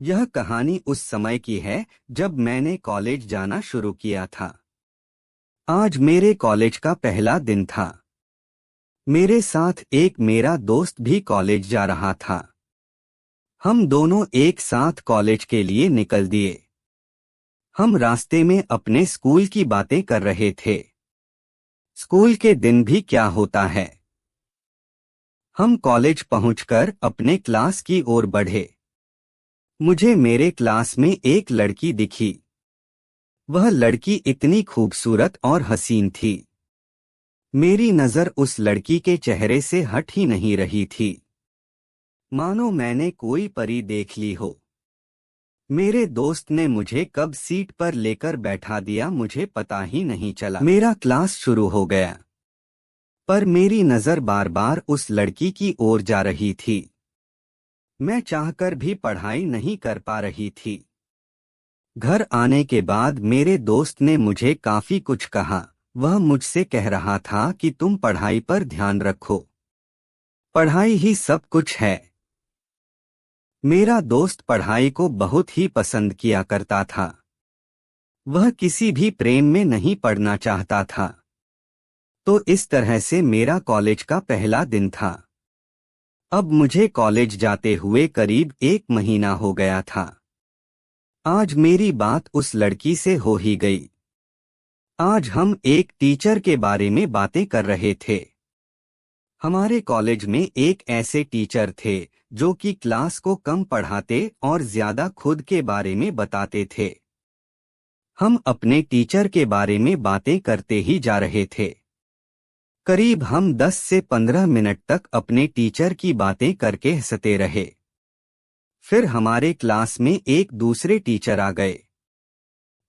यह कहानी उस समय की है जब मैंने कॉलेज जाना शुरू किया था। आज मेरे कॉलेज का पहला दिन था। मेरे साथ एक मेरा दोस्त भी कॉलेज जा रहा था। हम दोनों एक साथ कॉलेज के लिए निकल दिए। हम रास्ते में अपने स्कूल की बातें कर रहे थे। स्कूल के दिन भी क्या होता है। हम कॉलेज पहुंचकर अपने क्लास की ओर बढ़े। मुझे मेरे क्लास में एक लड़की दिखी। वह लड़की इतनी खूबसूरत और हसीन थी। मेरी नजर उस लड़की के चेहरे से हट ही नहीं रही थी, मानो मैंने कोई परी देख ली हो। मेरे दोस्त ने मुझे कब सीट पर लेकर बैठा दिया मुझे पता ही नहीं चला। मेरा क्लास शुरू हो गया, पर मेरी नजर बार बार उस लड़की की ओर जा रही थी। मैं चाहकर भी पढ़ाई नहीं कर पा रही थी। घर आने के बाद मेरे दोस्त ने मुझे काफी कुछ कहा। वह मुझसे कह रहा था कि तुम पढ़ाई पर ध्यान रखो, पढ़ाई ही सब कुछ है। मेरा दोस्त पढ़ाई को बहुत ही पसंद किया करता था। वह किसी भी प्रेम में नहीं पड़ना चाहता था। तो इस तरह से मेरा कॉलेज का पहला दिन था। अब मुझे कॉलेज जाते हुए करीब 1 महीना हो गया था। आज मेरी बात उस लड़की से हो ही गई। आज हम एक टीचर के बारे में बातें कर रहे थे। हमारे कॉलेज में एक ऐसे टीचर थे जो कि क्लास को कम पढ़ाते और ज्यादा खुद के बारे में बताते थे। हम अपने टीचर के बारे में बातें करते ही जा रहे थे। करीब हम 10 से 15 मिनट तक अपने टीचर की बातें करके हंसते रहे। फिर हमारे क्लास में एक दूसरे टीचर आ गए,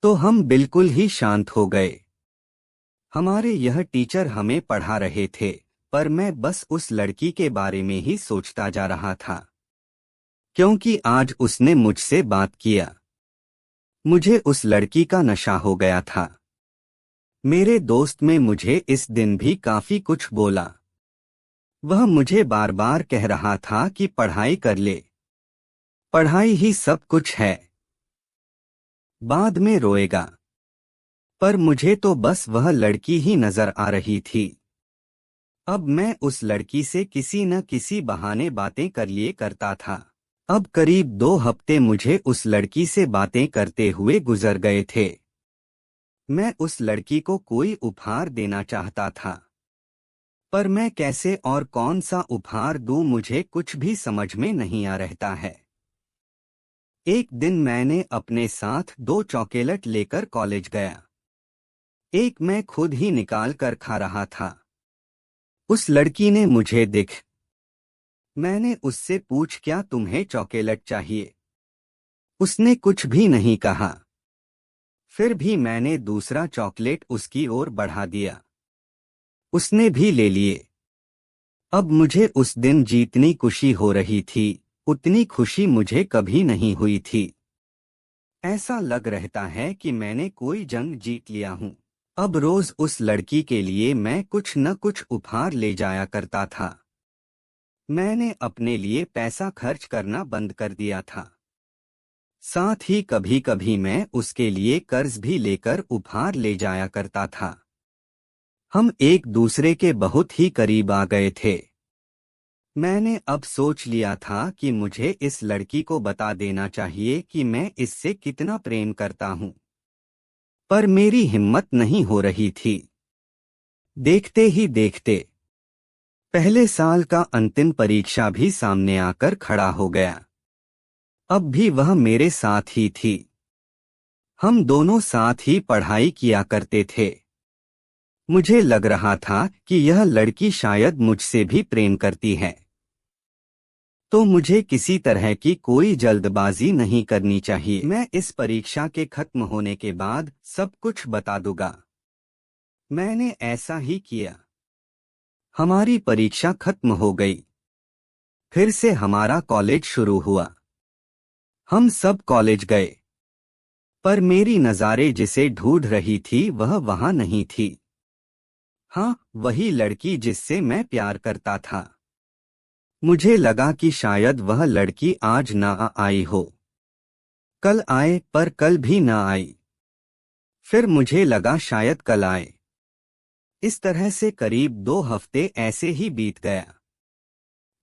तो हम बिल्कुल ही शांत हो गए। हमारे यह टीचर हमें पढ़ा रहे थे, पर मैं बस उस लड़की के बारे में ही सोचता जा रहा था, क्योंकि आज उसने मुझसे बात किया। मुझे उस लड़की का नशा हो गया था। मेरे दोस्त में मुझे इस दिन भी काफी कुछ बोला। वह मुझे बार बार कह रहा था कि पढ़ाई कर ले, पढ़ाई ही सब कुछ है, बाद में रोएगा। पर मुझे तो बस वह लड़की ही नजर आ रही थी। अब मैं उस लड़की से किसी न किसी बहाने बातें कर लिए करता था। अब करीब 2 हफ्ते मुझे उस लड़की से बातें करते हुए गुजर गए थे। मैं उस लड़की को कोई उपहार देना चाहता था, पर मैं कैसे और कौन सा उपहार दूं मुझे कुछ भी समझ में नहीं आ रहता है। एक दिन मैंने अपने साथ 2 चॉकलेट लेकर कॉलेज गया। एक मैं खुद ही निकाल कर खा रहा था। उस लड़की ने मुझे मैंने उससे पूछ क्या तुम्हें चॉकलेट चाहिए। उसने कुछ भी नहीं कहा। फिर भी मैंने दूसरा चॉकलेट उसकी ओर बढ़ा दिया। उसने भी ले लिए। अब मुझे उस दिन जितनी खुशी हो रही थी उतनी खुशी मुझे कभी नहीं हुई थी। ऐसा लग रहता है कि मैंने कोई जंग जीत लिया हूं। अब रोज उस लड़की के लिए मैं कुछ न कुछ उपहार ले जाया करता था। मैंने अपने लिए पैसा खर्च करना बंद कर दिया था। साथ ही कभी कभी मैं उसके लिए कर्ज भी लेकर उपहार ले जाया करता था। हम एक दूसरे के बहुत ही करीब आ गए थे। मैंने अब सोच लिया था कि मुझे इस लड़की को बता देना चाहिए कि मैं इससे कितना प्रेम करता हूं, पर मेरी हिम्मत नहीं हो रही थी। देखते ही देखते पहले साल का अंतिम परीक्षा भी सामने आकर खड़ा हो गया। अब भी वह मेरे साथ ही थी। हम दोनों साथ ही पढ़ाई किया करते थे। मुझे लग रहा था कि यह लड़की शायद मुझसे भी प्रेम करती है, तो मुझे किसी तरह की कोई जल्दबाजी नहीं करनी चाहिए। मैं इस परीक्षा के खत्म होने के बाद सब कुछ बता दूंगा। मैंने ऐसा ही किया। हमारी परीक्षा खत्म हो गई। फिर से हमारा कॉलेज शुरू हुआ। हम सब कॉलेज गए, पर मेरी नज़ारे जिसे ढूंढ रही थी वह वहां नहीं थी। हाँ, वही लड़की जिससे मैं प्यार करता था। मुझे लगा कि शायद वह लड़की आज ना आई हो। कल आए पर कल भी ना आई। फिर मुझे लगा शायद कल आए। इस तरह से करीब 2 हफ्ते ऐसे ही बीत गया।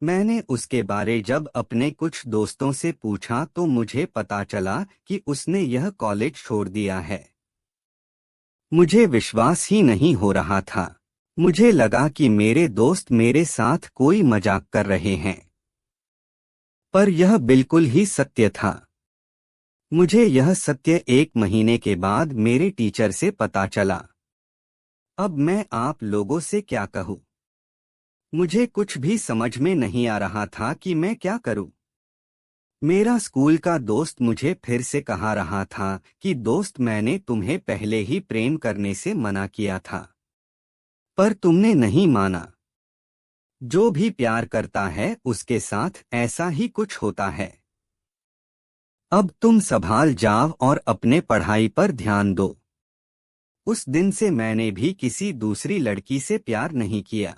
मैंने उसके बारे जब अपने कुछ दोस्तों से पूछा तो मुझे पता चला कि उसने यह कॉलेज छोड़ दिया है। मुझे विश्वास ही नहीं हो रहा था। मुझे लगा कि मेरे दोस्त मेरे साथ कोई मजाक कर रहे हैं, पर यह बिल्कुल ही सत्य था। मुझे यह सत्य 1 महीने के बाद मेरे टीचर से पता चला। अब मैं आप लोगों से क्या कहूँ? मुझे कुछ भी समझ में नहीं आ रहा था कि मैं क्या करूं। मेरा स्कूल का दोस्त मुझे फिर से कहा रहा था कि दोस्त, मैंने तुम्हें पहले ही प्रेम करने से मना किया था, पर तुमने नहीं माना। जो भी प्यार करता है उसके साथ ऐसा ही कुछ होता है। अब तुम संभाल जाओ और अपने पढ़ाई पर ध्यान दो। उस दिन से मैंने भी किसी दूसरी लड़की से प्यार नहीं किया।